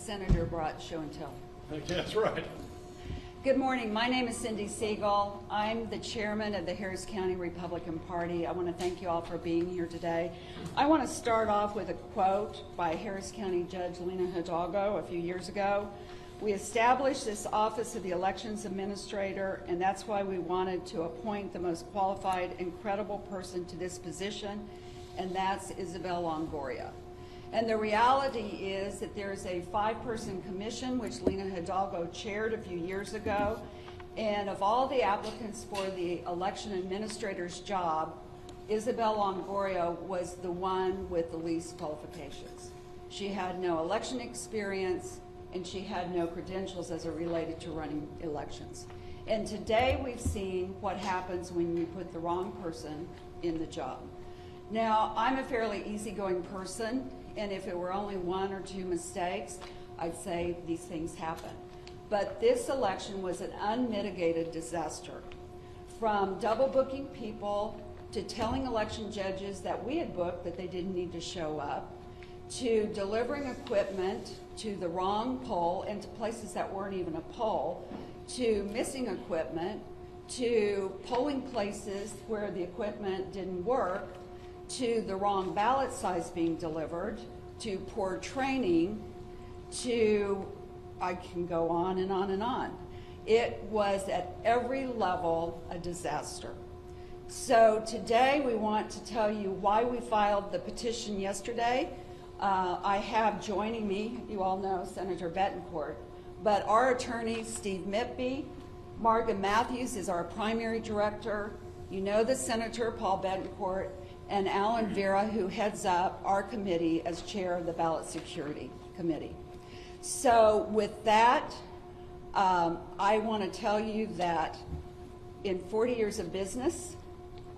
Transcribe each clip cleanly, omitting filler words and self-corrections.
Senator brought show and tell. That's right. Good morning. My name is Cindy Siegel. I'm the chairman of the Harris County Republican Party. I want to thank you all for being here today. I want to start off with a quote by Harris County Judge Lena Hidalgo a few years ago. We established this office of the elections administrator, and that's why we wanted to appoint the most qualified and credible person to this position, and that's Isabel Longoria. And the reality is that there is a 5-person commission which Lena Hidalgo chaired a few years ago, and of all the applicants for the election administrator's job, Isabel Longoria was the one with the least qualifications. She had no election experience, and she had no credentials as it related to running elections. And today we've seen what happens when you put the wrong person in the job. Now, I'm a fairly easygoing person, and if it were only 1 or 2 mistakes, I'd say these things happen. But this election was an unmitigated disaster. From double booking people, to telling election judges that we had booked that they didn't need to show up, to delivering equipment to the wrong poll and to places that weren't even a poll, to missing equipment, to polling places where the equipment didn't work, to the wrong ballot size being delivered, to poor training, to, I can go on and on and on. It was at every level a disaster. So today we want to tell you why we filed the petition yesterday. I have joining me, you all know Senator Betancourt, but our attorney, Steve Mitby, Marga Matthews is our primary director. You know the Senator, Paul Betancourt, and Alan Vera, who heads up our committee as chair of the Ballot Security Committee. So with that, I want to tell you that in 40 years of business,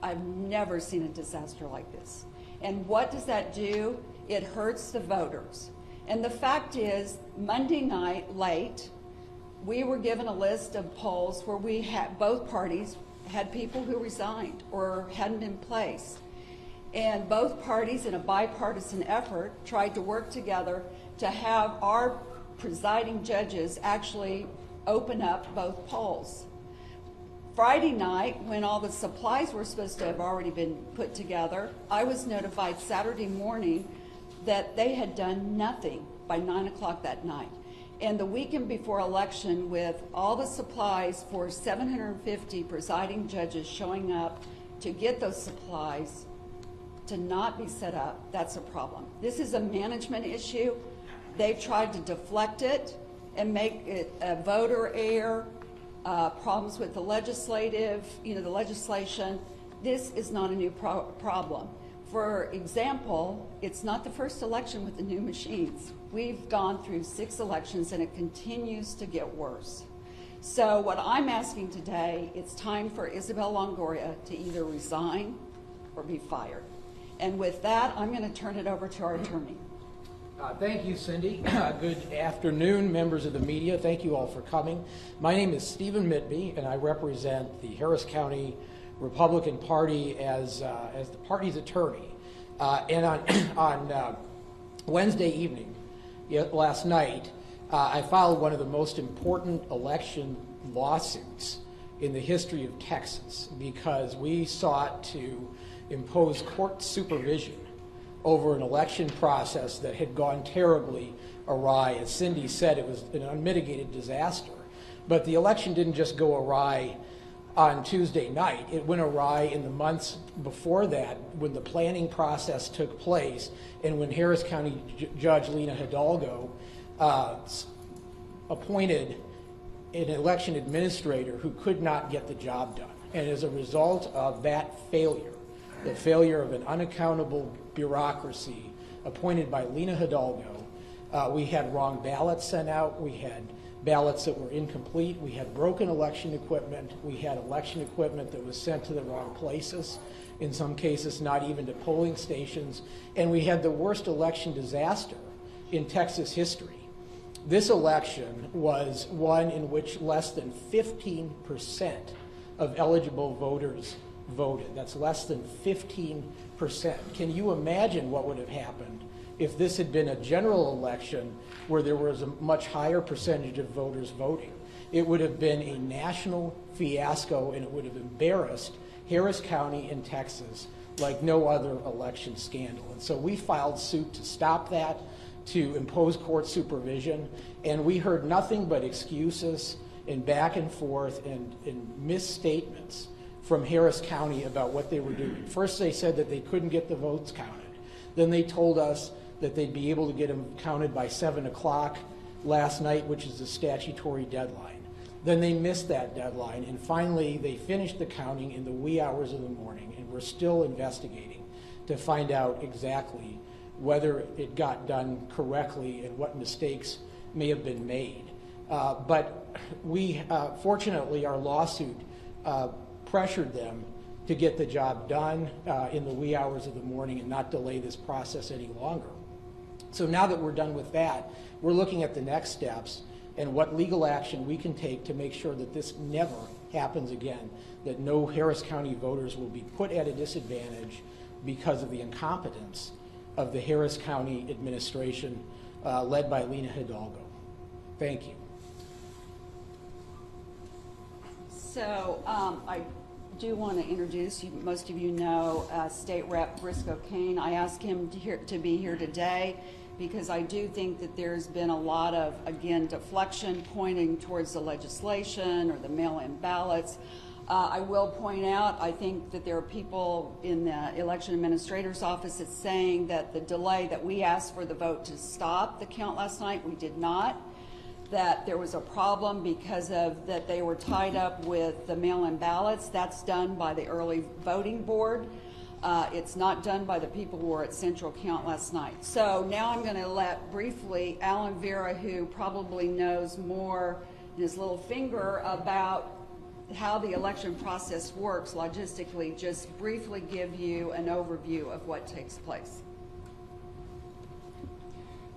I've never seen a disaster like this. And what does that do? It hurts the voters. And the fact is, Monday night, late, we were given a list of polls where we had, both parties had people who resigned or hadn't been placed. And both parties, in a bipartisan effort, tried to work together to have our presiding judges actually open up both polls. Friday night, when all the supplies were supposed to have already been put together, I was notified Saturday morning that they had done nothing by 9 o'clock that night. And the weekend before election, with all the supplies for 750 presiding judges showing up to get those supplies, to not be set up, that's a problem. This is a management issue. They've tried to deflect it and make it a voter error, problems with the legislative, the legislation. This is not a new problem. For example, it's not the first election with the new machines. We've gone through 6 elections and it continues to get worse. So what I'm asking today, it's time for Isabel Longoria to either resign or be fired. And with that, I'm going to turn it over to our attorney. Thank you, Cindy. Good afternoon, members of the media. Thank you all for coming. My name is Stephen Mitby, and I represent the Harris County Republican Party as the party's attorney. And on Wednesday evening, last night, I filed one of the most important election lawsuits in the history of Texas because we sought to impose court supervision over an election process that had gone terribly awry. As Cindy said, it was an unmitigated disaster. But the election didn't just go awry on Tuesday night. It went awry in the months before that when the planning process took place and when Harris County Judge Lena Hidalgo appointed an election administrator who could not get the job done. And as a result of that failure, the failure of an unaccountable bureaucracy appointed by Lena Hidalgo, we had wrong ballots sent out, we had ballots that were incomplete, we had broken election equipment, we had election equipment that was sent to the wrong places, in some cases not even to polling stations, and we had the worst election disaster in Texas history. This election was one in which less than 15% of eligible voters voted. That's less than 15%. Can you imagine what would have happened if this had been a general election where there was a much higher percentage of voters voting. It would have been a national fiasco, and it would have embarrassed Harris County in Texas like no other election scandal. And so we filed suit to stop that, to impose court supervision, and we heard nothing but excuses and back and forth and misstatements from Harris County about what they were doing. First they said that they couldn't get the votes counted. Then they told us that they'd be able to get them counted by 7 o'clock last night, which is the statutory deadline. Then they missed that deadline, and finally they finished the counting in the wee hours of the morning, and we're still investigating to find out exactly whether it got done correctly and what mistakes may have been made. But we, fortunately, our lawsuit pressured them to get the job done in the wee hours of the morning and not delay this process any longer. So now that we're done with that, we're looking at the next steps and what legal action we can take to make sure that this never happens again, that no Harris County voters will be put at a disadvantage because of the incompetence of the Harris County administration led by Lena Hidalgo. Thank you. So I do want to introduce you. Most of you know State Rep Briscoe Cain. I asked him to be here today because I do think that there's been a lot of, again, deflection pointing towards the legislation or the mail-in ballots. I will point out, I think that there are people in the election administrator's office that's saying that the delay that we asked for the vote to stop the count last night, we did not. That there was a problem because of that they were tied up with the mail-in ballots. That's done by the early voting board. It's not done by the people who were at Central Count last night. So now I'm going to let briefly Alan Vera, who probably knows more in his little finger about how the election process works logistically, just briefly give you an overview of what takes place.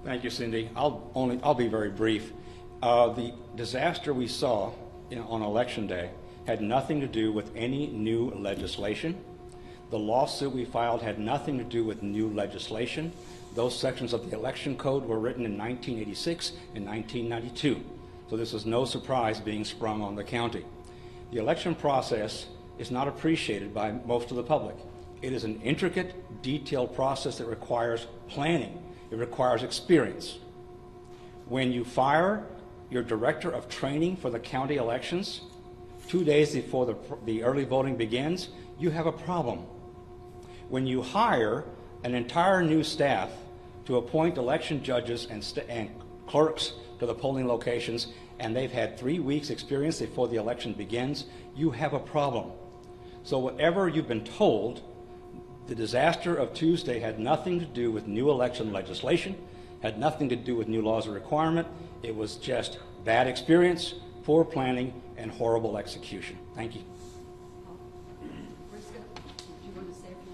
Thank you, Cindy. I'll be very brief. The disaster we saw on Election Day had nothing to do with any new legislation. The lawsuit we filed had nothing to do with new legislation. Those sections of the election code were written in 1986 and 1992. So this is no surprise being sprung on the county. The election process is not appreciated by most of the public. It is an intricate, detailed process that requires planning. It requires experience. When you fire your director of training for the county elections 2 days before the early voting begins, you have a problem. When you hire an entire new staff to appoint election judges and clerks to the polling locations, and they've had 3 weeks experience before the election begins, you have a problem. So whatever you've been told, the disaster of Tuesday had nothing to do with new election legislation, had nothing to do with new laws of requirement. It was just bad experience, poor planning, and horrible execution. Thank you. Briscoe, do you want to say a few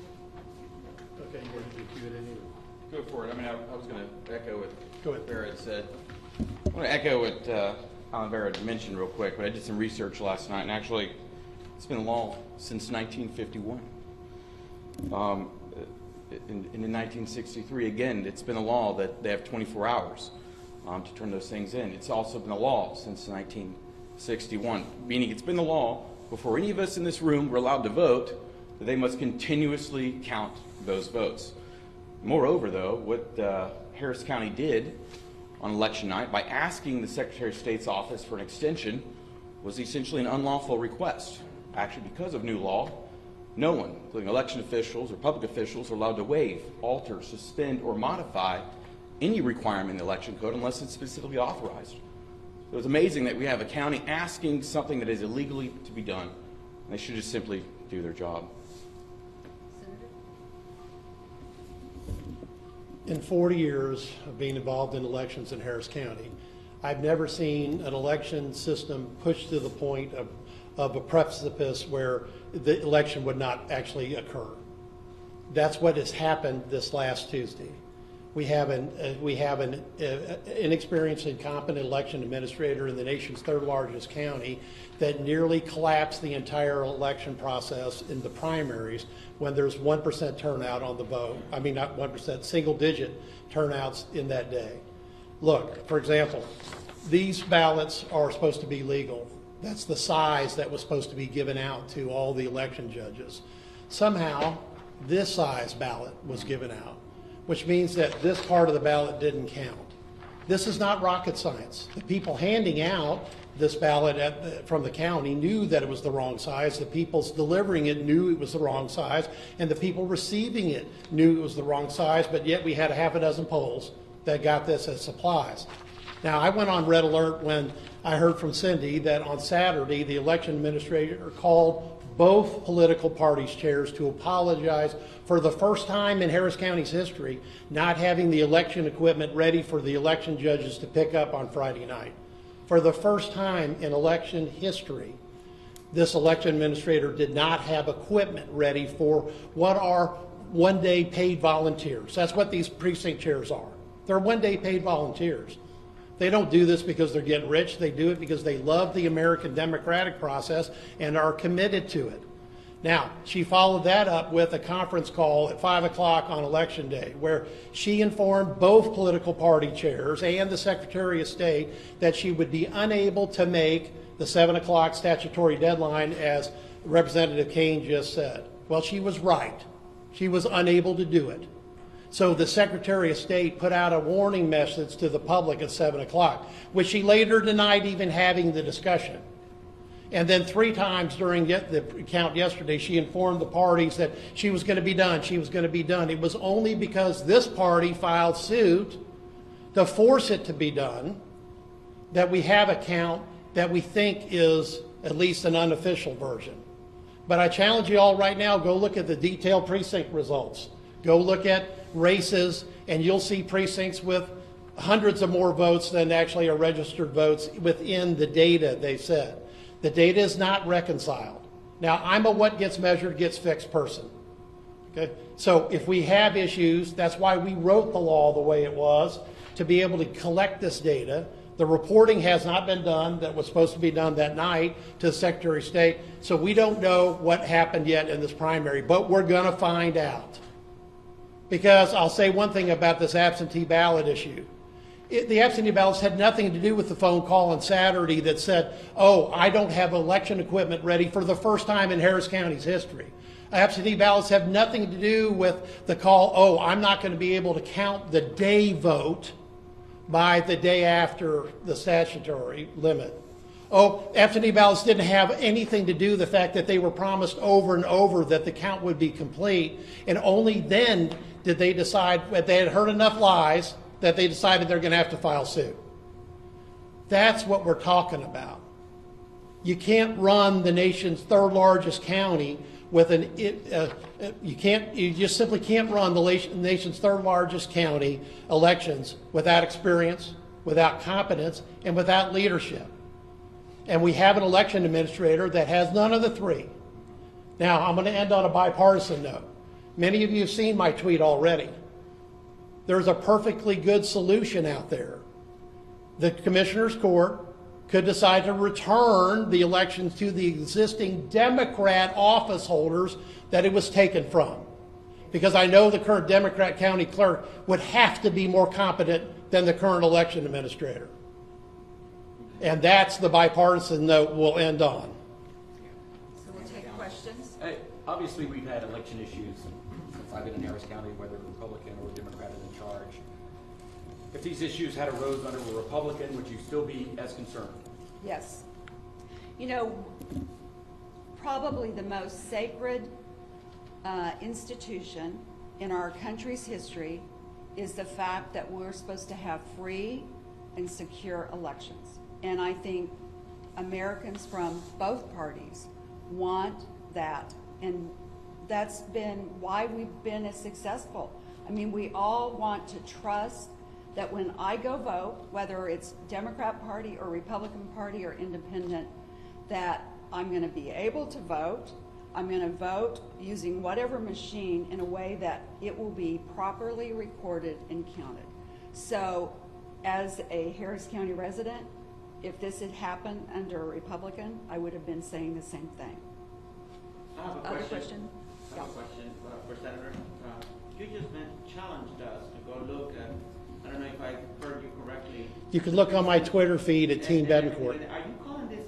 words? Okay, you want to do Q&A? Go for it. I mean, I was going to echo Go what ahead. Vera had said. I want to echo what Alan Vera had mentioned real quick, but I did some research last night, and actually, it's been a law since 1951. In 1963, again, it's been a law that they have 24 hours to turn those things in. It's also been a law since 1961, meaning it's been the law before any of us in this room were allowed to vote that they must continuously count those votes. Moreover, though, what Harris County did on election night by asking the Secretary of State's office for an extension was essentially an unlawful request. Actually, because of new law, no one, including election officials or public officials, are allowed to waive, alter, suspend, or modify any requirement in the election code unless it's specifically authorized. So it's amazing that we have a county asking something that is illegally to be done, and they should just simply do their job. In 40 years of being involved in elections in Harris County, I've never seen an election system pushed to the point of a precipice where the election would not actually occur. That's what has happened this last Tuesday. We have an inexperienced and incompetent election administrator in the nation's third largest county that nearly collapsed the entire election process in the primaries when there's 1% turnout on the vote. I mean, not 1%, single-digit turnouts in that day. Look, for example, these ballots are supposed to be legal. That's the size that was supposed to be given out to all the election judges. Somehow, this size ballot was given out, which means that this part of the ballot didn't count. This is not rocket science. The people handing out this ballot from the county knew that it was the wrong size. The people delivering it knew it was the wrong size, and the people receiving it knew it was the wrong size, but yet we had a half a dozen polls that got this as supplies. Now, I went on red alert when I heard from Cindy that on Saturday, the election administrator called both political parties' chairs to apologize for the first time in Harris County's history not having the election equipment ready for the election judges to pick up on Friday night. For the first time in election history, this election administrator did not have equipment ready for what are one-day paid volunteers. That's what these precinct chairs are. They're one-day paid volunteers. They don't do this because they're getting rich. They do it because they love the American democratic process and are committed to it. Now, she followed that up with a conference call at 5 o'clock on Election Day, where she informed both political party chairs and the Secretary of State that she would be unable to make the 7 o'clock statutory deadline, as Representative Kane just said. Well, she was right. She was unable to do it. So the Secretary of State put out a warning message to the public at 7 o'clock, which she later denied even having the discussion. And then 3 times during the count yesterday, she informed the parties that she was going to be done, she was going to be done. It was only because this party filed suit to force it to be done that we have a count that we think is at least an unofficial version. But I challenge you all right now, go look at the detailed precinct results. Go look at races, and you'll see precincts with hundreds of more votes than actually are registered votes within the data they said. The data is not reconciled. Now, I'm a what gets measured gets fixed person. Okay? So if we have issues, that's why we wrote the law the way it was, to be able to collect this data. The reporting has not been done that was supposed to be done that night to the Secretary of State. So we don't know what happened yet in this primary, but we're going to find out. Because I'll say one thing about this absentee ballot issue. The absentee ballots had nothing to do with the phone call on Saturday that said, oh, I don't have election equipment ready for the first time in Harris County's history. Absentee ballots have nothing to do with the call, oh, I'm not going to be able to count the day vote by the day after the statutory limit. Oh, absentee ballots didn't have anything to do with the fact that they were promised over and over that the count would be complete, and only then did they decide that they had heard enough lies that they decided they're going to have to file suit. That's what we're talking about. You can't run the nation's third largest county with you just simply can't run the nation's third largest county elections without experience, without competence, and without leadership. And we have an election administrator that has none of the three. Now, I'm going to end on a bipartisan note. Many of you have seen my tweet already. There's a perfectly good solution out there. The Commissioner's Court could decide to return the elections to the existing Democrat office holders that it was taken from. Because I know the current Democrat county clerk would have to be more competent than the current election administrator. And that's the bipartisan note we'll end on. So we'll take questions. Hey, obviously, we've had election issues since I've been in Harris County, whether Republican or Democrat is in charge. If these issues had arose under a Republican, would you still be as concerned? Yes. You know, probably the most sacred institution in our country's history is the fact that we're supposed to have free and secure elections. And I think Americans from both parties want that. And that's been why we've been as successful. I mean, we all want to trust that when I go vote, whether it's Democrat Party or Republican Party or independent, that I'm going to be able to vote. I'm going to vote using whatever machine in a way that it will be properly recorded and counted. So as a Harris County resident, if this had happened under a Republican, I would have been saying the same thing. I have a Other question. question? I have a question for Senator. You just challenged us to go look at, I don't know if I heard you correctly. You can look on my Twitter feed at Team Betancourt. Are you calling this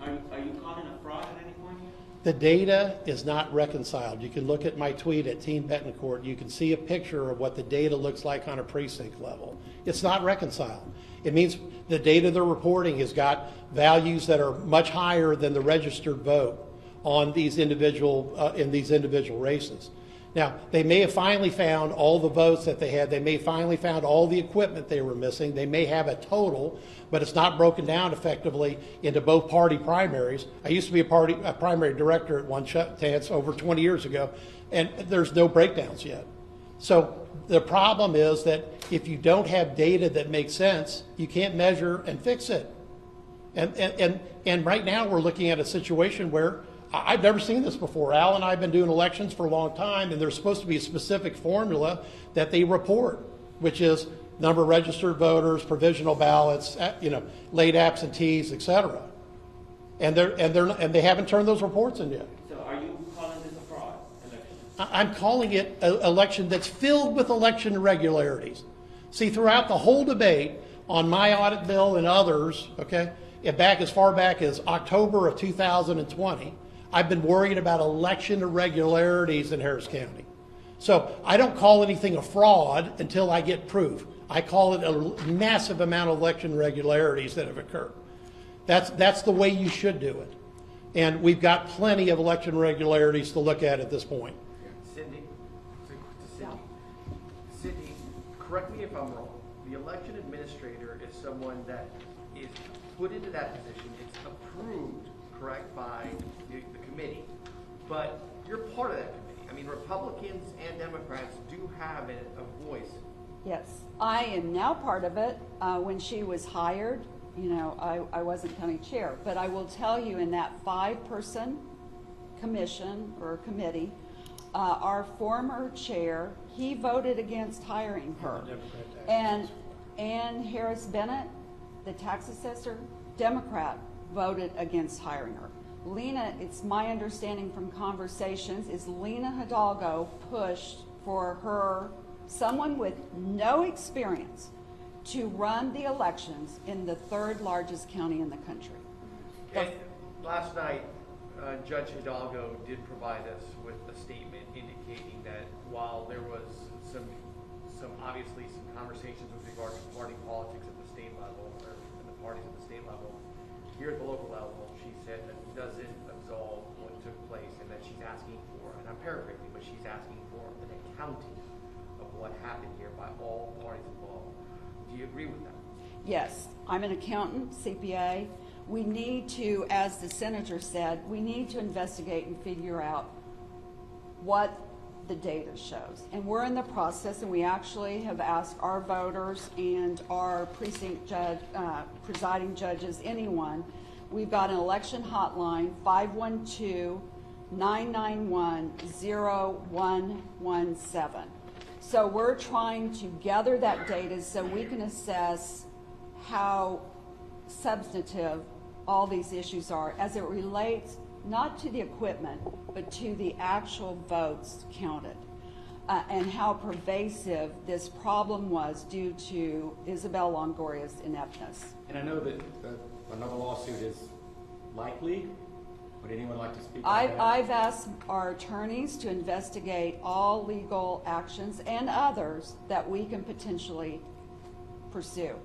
are you calling a fraud at any point here? The data is not reconciled. You can look at my tweet at Team Betancourt. You can see a picture of what the data looks like on a precinct level. It's not reconciled. It means the data they're reporting has got values that are much higher than the registered vote on these individual in these individual races. Now, they may have finally found all the votes that they had. They may finally found all the equipment they were missing. They may have a total, but it's not broken down effectively into both party primaries. I used to be a primary director at one chance over 20 years ago, and there's no breakdowns yet. So the problem is that if you don't have data that makes sense, you can't measure and fix it. And right now we're looking at a situation where I've never seen this before. Al and I have been doing elections for a long time, and there's supposed to be a specific formula that they report, which is number of registered voters, provisional ballots, late absentees, et cetera. And they haven't turned those reports in yet. So are you calling this a fraud election? I'm calling it an election that's filled with election irregularities. See, throughout the whole debate on my audit bill and others, okay, back as far back as October of 2020, I've been worried about election irregularities in Harris County. So I don't call anything a fraud until I get proof. I call it a massive amount of election irregularities that have occurred. That's the way you should do it. And we've got plenty of election irregularities to look at this point. Cindy, Cindy, correct me if I'm wrong. The election administrator is someone that is put into that position. It's approved, correct, by the committee. But you're part of that committee. I mean, Republicans and Democrats do have a voice. Yes, I am now part of it. When she was hired, I wasn't county chair, but I will tell you in that 5-person commission or committee, our former chair, he voted against hiring her. And Ann Harris Bennett, the tax assessor, Democrat, voted against hiring her. Lena, it's my understanding from conversations, is Lena Hidalgo pushed for her, someone with no experience, to run the elections in the 3rd largest county in the country. And last night, Judge Hidalgo did provide us with a statement indicating that while there was some conversations with regard to party politics at the state level, or in the parties at the state level, here at the local level, she said that it doesn't absolve what took place, and that she's asking for, and I'm paraphrasing, but she's asking for an accounting of what happened here by all parties involved. Do you agree with that? Yes, I'm an accountant, CPA. We need to, as the senator said, we need to investigate and figure out what the data shows. And we're in the process, and we actually have asked our voters and our precinct judge, presiding judges, anyone. We've got an election hotline, 512-991-0117. So we're trying to gather that data so we can assess how substantive all these issues are as it relates not to the equipment, but to the actual votes counted, and how pervasive this problem was due to Isabel Longoria's ineptness. And I know that another lawsuit is likely. Would anyone like to speak on that? I've asked our attorneys to investigate all legal actions and others that we can potentially pursue.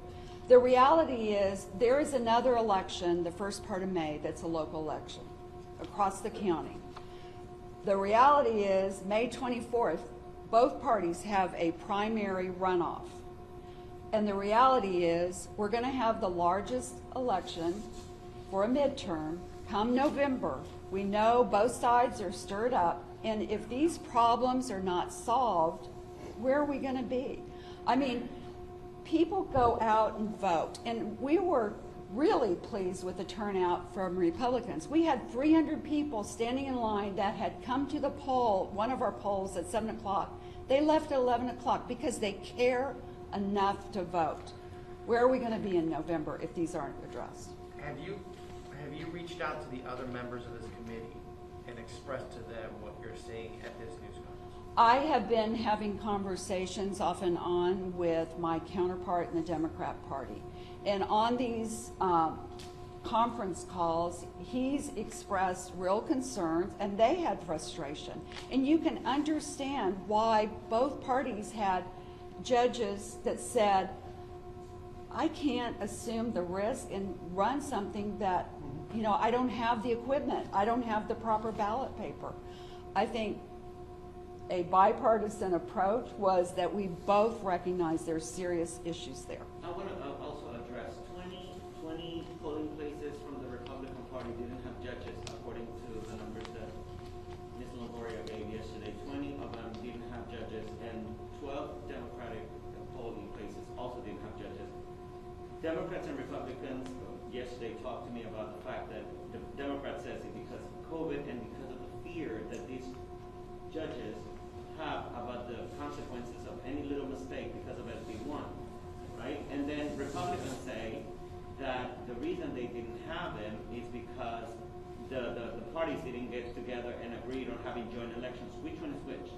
The reality is there is another election the first part of May that's a local election across the county. The reality is May 24th, both parties have a primary runoff. And the reality is we're going to have the largest election for a midterm come November. We know both sides are stirred up, and if these problems are not solved, where are we going to be? I mean, people go out and vote, and we were really pleased with the turnout from Republicans. We had 300 people standing in line that had come to the poll, one of our polls at 7 o'clock. They left at 11 o'clock because they care enough to vote. Where are we going to be in November if these aren't addressed? Have you reached out to the other members of this committee and expressed to them what you're seeing at this news conference? I have been having conversations off and on with my counterpart in the Democrat Party. And on these conference calls, he's expressed real concerns, and they had frustration. And you can understand why both parties had judges that said, I can't assume the risk and run something that, you know, I don't have the equipment. I don't have the proper ballot paper. I think a bipartisan approach was that we both recognize there's serious issues there. I want to also address 20 polling places from the Republican Party didn't have judges, according to the numbers that Ms. Longoria gave yesterday. 20 of them didn't have judges, and 12 Democratic polling places also didn't have judges. Democrats and Republicans yesterday talked to me about the fact that the Democrat says it because of COVID and because of the fear that these judges have about the consequences of any little mistake because of SB1, right? And then Republicans say that the reason they didn't have them is because the parties didn't get together and agreed on having joint elections. Which one is which?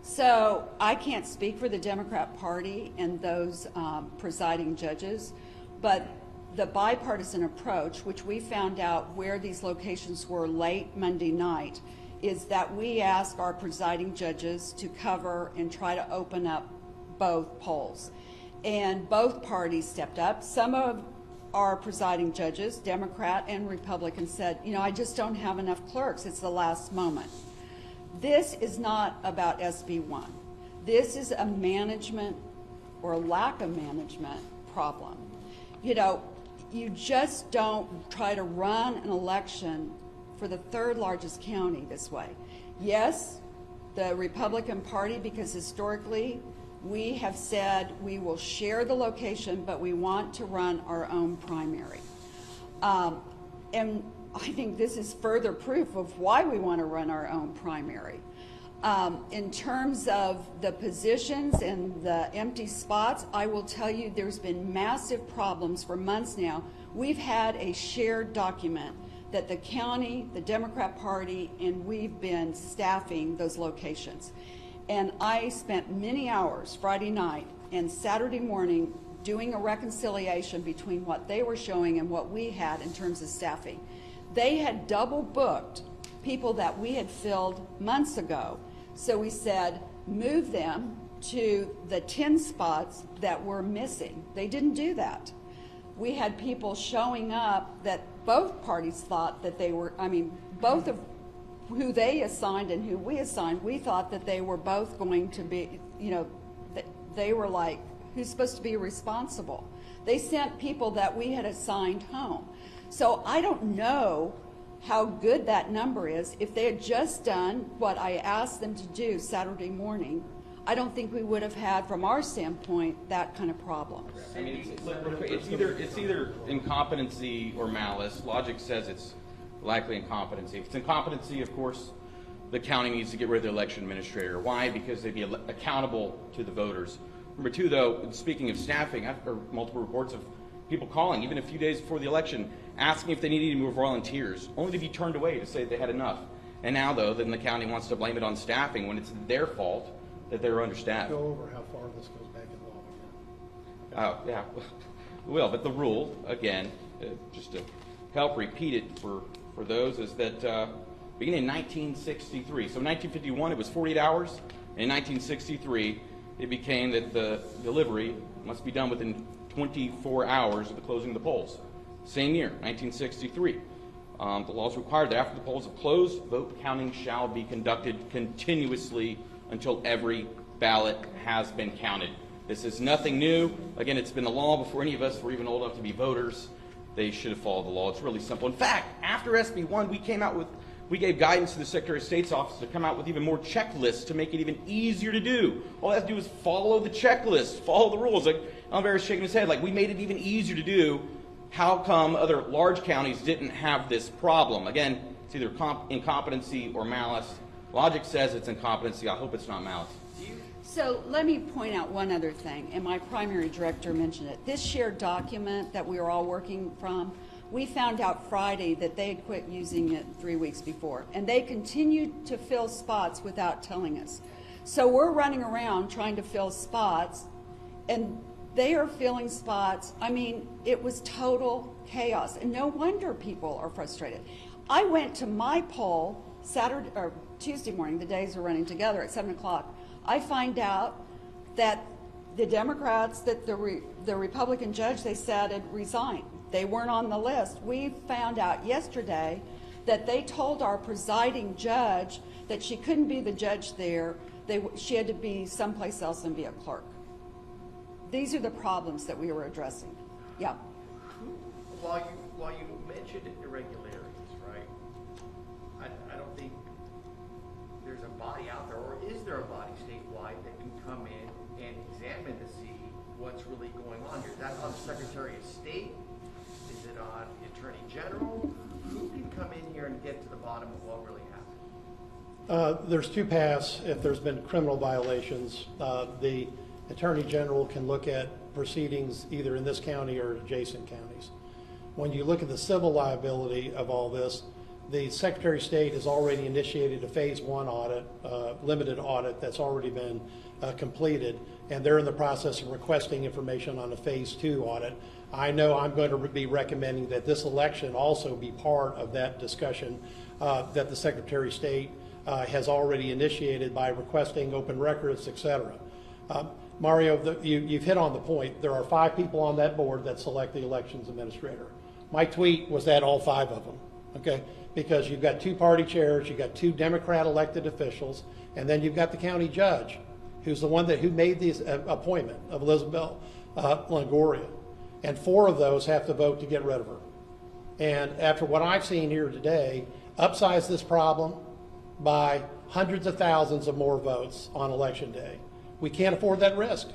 So I can't speak for the Democrat Party and those presiding judges, but the bipartisan approach, which we found out where these locations were late Monday night, is that we ask our presiding judges to cover and try to open up both polls. And both parties stepped up. Some of our presiding judges, Democrat and Republican, said, you know, I just don't have enough clerks. It's the last moment. This is not about SB1. This is a management or lack of management problem. You know, you just don't try to run an election for the third largest county this way. Yes, the Republican Party, because historically we have said we will share the location, but we want to run our own primary. And I think this is further proof of why we want to run our own primary. In terms of the positions and the empty spots, I will tell you there's been massive problems for months now. We've had a shared document that the county, the Democrat Party, and we've been staffing those locations. And I spent many hours Friday night and Saturday morning doing a reconciliation between what they were showing and what we had in terms of staffing. They had double booked people that we had filled months ago. So we said, move them to the 10 spots that were missing. They didn't do that. We had people showing up that both parties thought that they were, I mean, both of who they assigned and who we assigned, we thought that they were both going to be, you know, they were like, who's supposed to be responsible? They sent people that we had assigned home. So I don't know how good that number is. If they had just done what I asked them to do Saturday morning, I don't think we would have had, from our standpoint, that kind of problem. I mean, it's either incompetency or malice. Logic says it's likely incompetency. If it's incompetency, of course, the county needs to get rid of the election administrator. Why? Because they'd be accountable to the voters. Number two, though, speaking of staffing, I've heard multiple reports of people calling, even a few days before the election, asking if they needed any more volunteers, only to be turned away to say they had enough. And now, though, then the county wants to blame it on staffing when it's their fault that they're understaffed. Go over how far this goes back in law again. Oh, yeah, well, but the rule, again, just to help repeat it for those, is that beginning in 1963, so in 1951 it was 48 hours, and in 1963 it became that the delivery must be done within 24 hours of the closing of the polls. Same year, 1963. The laws require that after the polls have closed, vote counting shall be conducted continuously until every ballot has been counted. This is nothing new. Again, it's been the law before any of us were even old enough to be voters. They should have followed the law. It's really simple. In fact, after SB1, we gave guidance to the Secretary of State's office to come out with even more checklists to make it even easier to do. All they have to do is follow the checklist, follow the rules. Like Alvara's shaking his head, like we made it even easier to do How come other large counties didn't have this problem? Again, it's either incompetency or malice. Logic says it's incompetency. I hope it's not malice. So let me point out one other thing, and my primary director mentioned it. This shared document that we were all working from, we found out Friday that they had quit using it 3 weeks before, and they continued to fill spots without telling us. So we're running around trying to fill spots, and they are filling spots. I mean, it was total chaos, and no wonder people are frustrated. I went to my poll Saturday or Tuesday morning, the days are running together, at 7 o'clock. I find out that the Democrats, that the Republican judge they said had resigned. They weren't on the list. We found out yesterday that they told our presiding judge that she couldn't be the judge there. She had to be someplace else and be a clerk. These are the problems that we were addressing. Yeah. While you mentioned irregularities, right? I don't think there's a body out there, or is there a body statewide that can come in and examine to see what's really going on here? Is that on the Secretary of State? Is it on the Attorney General? Who can come in here and get to the bottom of what really happened? There's two paths. If there's been criminal violations, the Attorney General can look at proceedings either in this county or adjacent counties. When you look at the civil liability of all this, the Secretary of State has already initiated a phase 1 audit, limited audit that's already been completed, and they're in the process of requesting information on a phase 2 audit. I know I'm going to be recommending that this election also be part of that discussion that the Secretary of State has already initiated by requesting open records, et cetera. Mario, you've hit on the point. There are 5 people on that board that select the elections administrator. My tweet was that all 5 of them, okay? Because you've got 2 party chairs, you've got 2 Democrat elected officials, and then you've got the county judge, who's the one who made the appointment of Isabel Longoria. And 4 of those have to vote to get rid of her. And after what I've seen here today, upsize this problem by hundreds of thousands of more votes on election day. We can't afford that risk.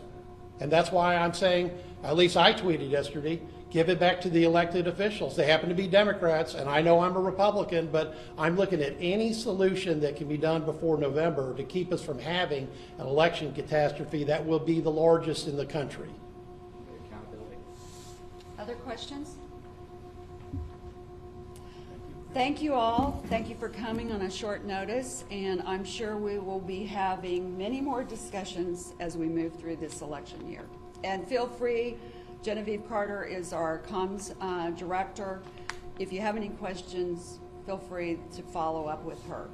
And that's why I'm saying, at least I tweeted yesterday, give it back to the elected officials. They happen to be Democrats, and I know I'm a Republican, but I'm looking at any solution that can be done before November to keep us from having an election catastrophe that will be the largest in the country. Other questions? Thank you all. Thank you for coming on a short notice, and I'm sure we will be having many more discussions as we move through this election year. And feel free, Genevieve Carter is our comms director. If you have any questions, feel free to follow up with her.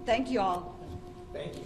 Thank you all. Thank you.